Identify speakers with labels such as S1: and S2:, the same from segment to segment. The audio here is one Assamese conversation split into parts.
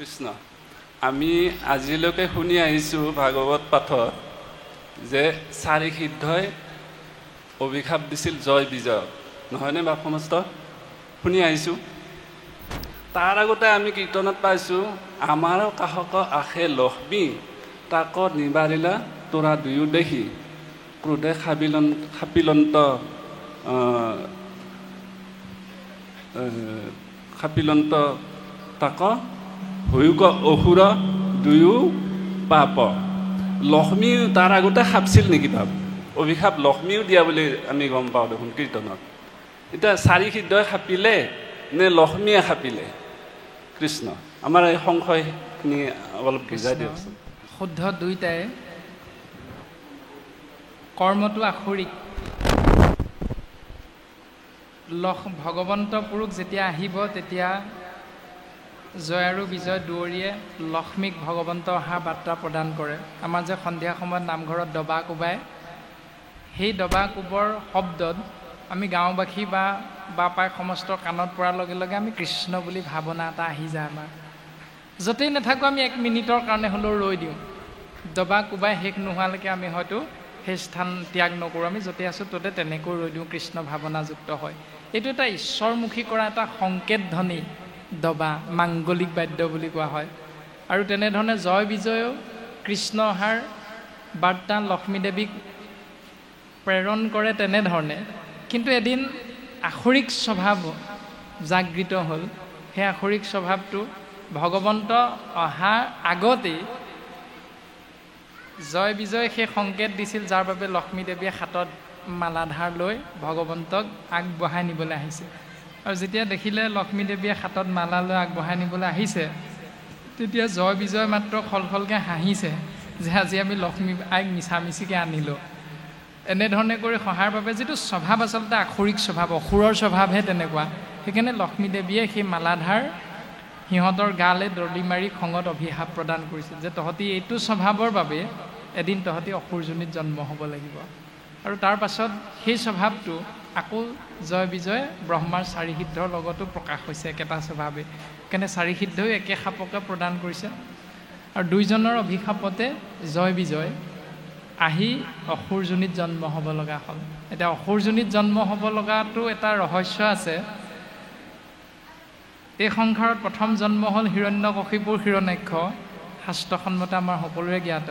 S1: কৃষ্ণ আমি আজিলৈকে শুনি আহিছোঁ ভাগৱত পাঠত যে চাৰি সিদ্ধই অভিশাপ দিছিল জয় বিজয়ক, নহয়নে বাপ সমস্ত? শুনি আহিছোঁ। তাৰ আগতে আমি কীৰ্তনত পাইছোঁ, আমাৰ কাষক আশে লক্ষ্মী তাক নিবাৰিলা তোৰা দুয়ো দেখি, ক্ৰোধে খাপিলন্ত তাক ভয়ুক অসুৰ দুয়ো পাপ। লক্ষ্মী তাৰ আগতে খাপছিল নেকি ভাব? অভিশাপ লক্ষ্মীও দিয়া বুলি আমি গম পাওঁ দেখোন কীৰ্তনত। এতিয়া চাৰি সিদ্ধই খাপিলে নে লক্ষ্মীয়ে খাপিলে? কৃষ্ণ আমাৰ এই সংশয়খিনি অলপ বুজাই দিয়কচোন।
S2: শুদ্ধ দুইটাই। কৰ্মটো আখৰিক। ভগৱন্ত পুৰুষ যেতিয়া আহিব তেতিয়া জয় আৰু বিজয় দুৱৰীয়ে লক্ষ্মীক ভগৱন্ত অহা বাৰ্তা প্ৰদান কৰে। আমাৰ যে সন্ধিয়া সময়ত নামঘৰত দবা কোবাই, সেই দবা কোবৰ শব্দত আমি গাঁওবাসী বা প্ৰায় সমস্ত কাণত পৰাৰ লগে লগে আমি কৃষ্ণ বুলি ভাৱনা এটা আহি যায় আমাৰ। য'তেই নাথাকোঁ আমি 1 মিনিটৰ কাৰণে হ'লেও ৰৈ দিওঁ। দবা কোবাই শেষ নোহোৱালৈকে আমি হয়তো সেই স্থান ত্যাগ নকৰোঁ। আমি য'তে আছোঁ ত'তে তেনেকৈ ৰৈ দিওঁ, কৃষ্ণ ভাৱনাযুক্ত হয়। এইটো এটা ঈশ্বৰমুখী কৰা এটা সংকেত ধ্বনি দবা, মাংগলিক বাদ্য বুলি কোৱা হয়। আৰু তেনেধৰণে জয় বিজয়েও কৃষ্ণ অহাৰ বাৰ্তা লক্ষ্মী দেৱীক প্ৰেৰণ কৰে তেনেধৰণে। কিন্তু এদিন আখৰিক স্বভাৱ জাগৃত হ'ল। সেই আখৰিক স্বভাৱটো ভগৱন্ত অহাৰ আগতেই জয় বিজয় সেই সংকেত দিছিল, যাৰ বাবে লক্ষ্মী দেৱীয়ে হাতত মালাধাৰ লৈ ভগৱন্তক আগবঢ়াই নিবলৈ আহিছে। আৰু যেতিয়া দেখিলে লক্ষ্মী দেৱীয়ে হাতত মালা লৈ আগবঢ়াই নিবলৈ আহিছে, তেতিয়া জয় বিজয় মাত্ৰ খলখলকৈ হাঁহিছে যে আজি আমি লক্ষ্মী আইক মিছামিছিকৈ আনিলোঁ। এনেধৰণে কৰি সহাৰ বাবে যিটো স্বভাৱ আচলতে আখৰিক স্বভাৱ, অসুৰৰ স্বভাৱহে তেনেকুৱা। সেইকাৰণে লক্ষ্মী দেৱীয়ে সেই মালাধাৰ সিহঁতৰ গালৈ দলি মাৰি খঙত অভিশাপ প্ৰদান কৰিছিল যে তহঁতি এইটো স্বভাৱৰ বাবে এদিন তহঁতি অসুৰজনীত জন্ম হ'ব লাগিব। আৰু তাৰ পাছত সেই স্বভাৱটো আকৌ জয় বিজয় ব্ৰহ্মাৰ চাৰি সিদ্ধৰ লগতো প্ৰকাশ হৈছে একেটা স্বভাৱে। সেইকাৰণে চাৰি সিদ্ধইও একে শাপকে প্ৰদান কৰিছে। আৰু দুইজনৰ অভিশাপতে জয় বিজয় আহি অসুৰজনীত জন্ম হ'ব লগা হ'ল। এতিয়া অসুৰজনীত জন্ম হ'ব লগাটো এটা ৰহস্য আছে। এই সংসাৰত প্ৰথম জন্ম হ'ল হিৰণ্যকশিপুৰ হিৰণ্যাক্ষ, শাস্ত্ৰসন্মতে আমাৰ সকলোৰে জ্ঞাত।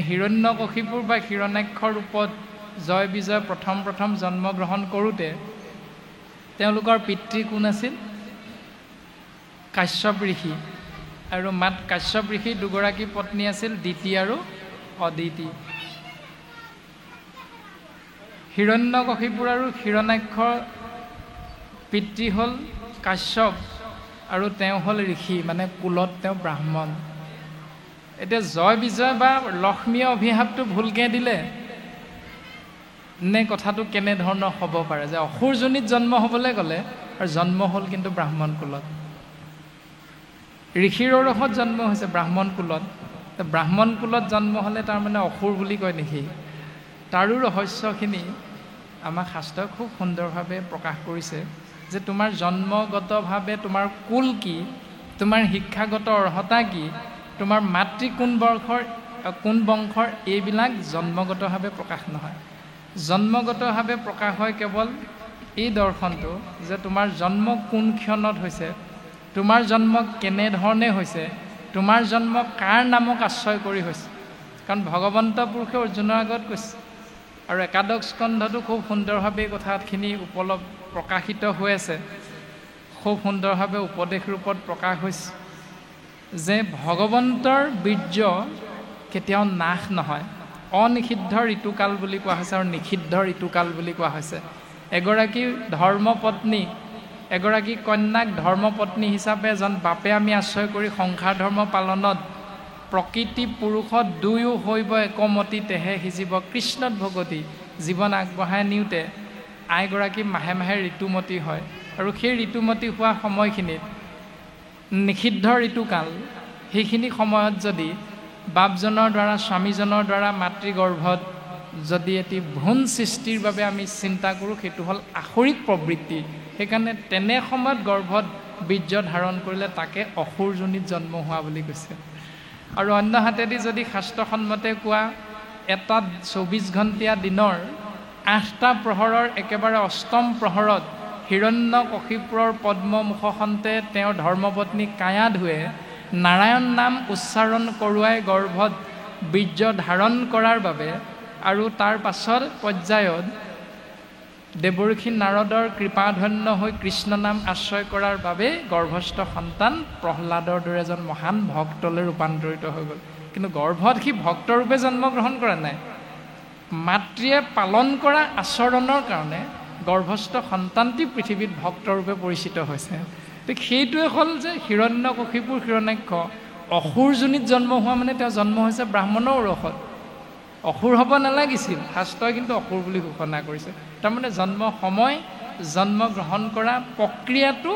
S2: হিৰণ্যকশিপুৰ বা হিৰণ্যাক্ষৰ ৰূপত জয় বিজয় প্ৰথম জন্মগ্ৰহণ কৰোঁতে তেওঁলোকৰ পিতৃ কোন আছিল? কাশ্যপ ঋষি। আৰু কাশ্যপ ঋষিৰ দুগৰাকী পত্নী আছিল দিতি আৰু অদিতি। হিৰণ্যকশিপুৰ আৰু হিৰণ্যাক্ষৰ পিতৃ হ'ল কাশ্যপ আৰু তেওঁ হ'ল ঋষি, মানে কুলত তেওঁ ব্ৰাহ্মণ। এতিয়া জয় বিজয় বা লক্ষ্মীয়ে অভিশাপটো ভুলকৈ দিলে নে কথাটো কেনেধৰণৰ হ'ব পাৰে যে অসুৰজনীত জন্ম হ'বলৈ গ'লে আৰু জন্ম হ'ল কিন্তু ব্ৰাহ্মণ কুলত। ঋষিৰ ঔৰসত জন্ম হৈছে ব্ৰাহ্মণ কুলত। ব্ৰাহ্মণ কুলত জন্ম হ'লে তাৰমানে অসুৰ বুলি কয় নেকি? তাৰো ৰহস্যখিনি আমাৰ শাস্ত্ৰই খুব সুন্দৰভাৱে প্ৰকাশ কৰিছে যে তোমাৰ জন্মগতভাৱে তোমাৰ কুল কি, তোমাৰ শিক্ষাগত অৰ্হতা কি, তোমাৰ মাতৃ কোন বংশৰ, এইবিলাক জন্মগতভাৱে প্ৰকাশ নহয়। জন্মগতভাৱে প্ৰকাশ হয় কেৱল এই দৰ্শনটো যে তোমাৰ জন্ম কোন ক্ষণত হৈছে, তোমাৰ জন্ম কেনেধৰণে হৈছে, তোমাৰ জন্ম কাৰ নামক আশ্ৰয় কৰি হৈছে। কাৰণ ভগৱন্ত পুৰুষে অৰ্জুনৰ আগত কৈছে, আৰু একাদশ স্কন্ধটো খুব সুন্দৰভাৱে এই কথাখিনি প্ৰকাশিত হৈ আছে, খুব সুন্দৰভাৱে উপদেশ ৰূপত প্ৰকাশ হৈছে যে ভগৱন্তৰ বীৰ্য কেতিয়াও নাশ নহয়। অনিষিদ্ধ ঋতুকাল বুলি কোৱা হৈছে আৰু নিষিদ্ধ ঋতুকাল বুলি কোৱা হৈছে। এগৰাকী ধৰ্মপত্নী, এগৰাকী কন্যাক ধৰ্মপত্নী হিচাপে এজন বাপে আমি আশ্ৰয় কৰি সংসাৰ ধৰ্ম পালনত প্ৰকৃতি পুৰুষত দুয়ো হৈব একমতি, তেহে সিজিব কৃষ্ণত ভগতি। জীৱন আগবঢ়াই নিওঁতে আইগৰাকী মাহে মাহে ঋতুমতী হয়, আৰু সেই ঋতুমতী হোৱা সময়খিনিত নিষিদ্ধ ঋতুকাল, সেইখিনি সময়ত যদি বাপজনৰ দ্বাৰা স্বামীজনৰ দ্বাৰা মাতৃগৰ্ভত যদি এটি ভ্ৰূণ সৃষ্টিৰ বাবে আমি চিন্তা কৰোঁ, সেইটো হ'ল আসৰিক প্ৰবৃত্তি। সেইকাৰণে তেনে সময়ত গৰ্ভত বীৰ্য ধাৰণ কৰিলে তাকে অসুৰ যোনিত জন্ম হোৱা বুলি কৈছে। আৰু অন্য হাতেদি যদি শাস্ত্ৰসন্মতে কোৱা এটা 24 ঘণ্টীয়া দিনৰ 8টা প্ৰহৰৰ একেবাৰে অষ্টম প্ৰহৰত হিৰণ্যকশিপুৰৰ পদ্মমুখখনতে তেওঁৰ ধৰ্মপত্নী কায়া ধুৱে নাৰায়ণ নাম উচ্চাৰণ কৰোৱাই গৰ্ভত বীৰ্য ধাৰণ কৰাৰ বাবে আৰু তাৰ পাছৰ পৰ্যায়ত দেৱৰ্ষি নাৰদৰ কৃপাধন্য হৈ কৃষ্ণ নাম আশ্ৰয় কৰাৰ বাবে গৰ্ভস্থ সন্তান প্ৰহ্লাদৰ দৰে এজন মহান ভক্তলৈ ৰূপান্তৰিত হৈ গ'ল। কিন্তু গৰ্ভত সি ভক্তৰূপে জন্মগ্ৰহণ কৰা নাই, মাতৃয়ে পালন কৰা আচৰণৰ কাৰণে গৰ্ভস্থ সন্তানটি পৃথিৱীত ভক্তৰূপে পৰিচিত হৈছে। সেইটোৱে হ'ল যে হিৰণ্যকশিপুৰ হিৰণ্যাক্ষ অসুৰ যোনিত জন্ম হোৱা মানে তেওঁ জন্ম হৈছে ব্ৰাহ্মণৰ উৰসত। অসুৰ হ'ব নালাগিছিল, শাস্ত্ৰই কিন্তু অসুৰ বুলি ঘোষণা কৰিছে। তাৰমানে জন্ম সময়, জন্ম গ্ৰহণ কৰা প্ৰক্ৰিয়াটো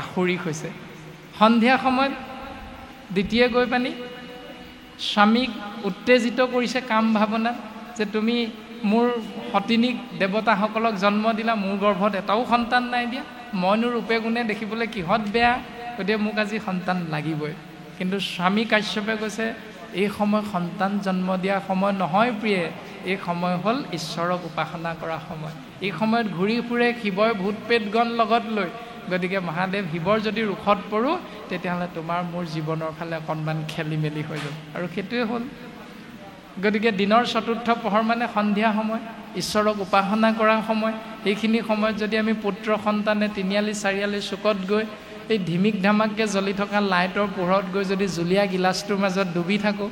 S2: আসুৰিক হৈছে। সন্ধিয়া সময়ত দ্বিতীয় গৈ পানি স্বামীক উত্তেজিত কৰিছে কাম ভাৱনাত যে তুমি মোৰ সতিনীক দেৱতাসকলক জন্ম দিলা, মোৰ গৰ্ভত এটাও সন্তান নাই দিয়া, মইনো ৰূপে গুণে দেখিবলৈ কিহত বেয়া, গতিকে মোক আজি সন্তান লাগিবই। কিন্তু স্বামী কাশ্যপে কৈছে এই সময় সন্তান জন্ম দিয়া সময় নহয় প্ৰিয়ে, এই সময় হ'ল ঈশ্বৰক উপাসনা কৰা সময়। এই সময়ত ঘূৰি ফুৰে শিৱই ভূত প্ৰেতগণ লগত লৈ, গতিকে মহাদেৱ শিৱৰ যদি ৰোষত পৰোঁ তেতিয়াহ'লে তোমাৰ মোৰ জীৱনৰ ফালে অকণমান খেলি মেলি হৈ যাব। আৰু সেইটোৱে হ'ল। গতিকে দিনৰ চতুৰ্থ প্ৰহৰ মানে সন্ধিয়া সময়, ঈশ্বৰক উপাসনা কৰাৰ সময়। সেইখিনি সময়ত যদি আমি পুত্ৰ সন্তানে তিনিআলি চাৰিআলি চুকত গৈ এই ধিমিক ধামাককৈ জ্বলি থকা লাইটৰ পোহৰত গৈ যদি জুলীয়া গিলাচটোৰ মাজত ডুবি থাকোঁ,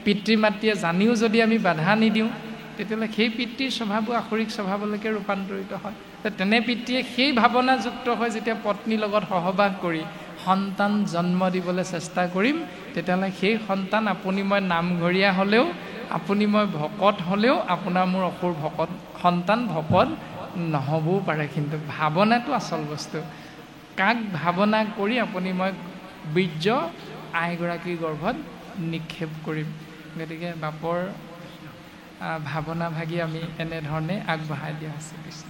S2: পিতৃ মাতৃয়ে জানিও যদি আমি বাধা নিদিওঁ, তেতিয়াহ'লে সেই পিতৃৰ স্বভাৱো আসুৰিক স্বভাৱলৈকে ৰূপান্তৰিত হয়। তেনে পিতৃয়ে সেই ভাৱনাযুক্ত হৈ যেতিয়া পত্নীৰ লগত সহবাস কৰি সন্তান জন্ম দিবলৈ চেষ্টা কৰিম, তেতিয়াহ'লে সেই সন্তান আপুনি মই নামঘৰীয়া হ'লেও, আপুনি মই ভকত হ'লেও আপোনাৰ মোৰ অসুৰ ভকত সন্তান ভকত নহ'বও পাৰে। কিন্তু ভাৱনাটো আচল বস্তু। কাক ভাৱনা কৰি আপুনি মই বীৰ্য আইগৰাকীৰ গৰ্ভত নিক্ষেপ কৰিম। গতিকে বাপৰ ভাৱনা ভাগি আমি এনেধৰণে আগবঢ়াই দিয়া হৈছে কৃষ্ণ।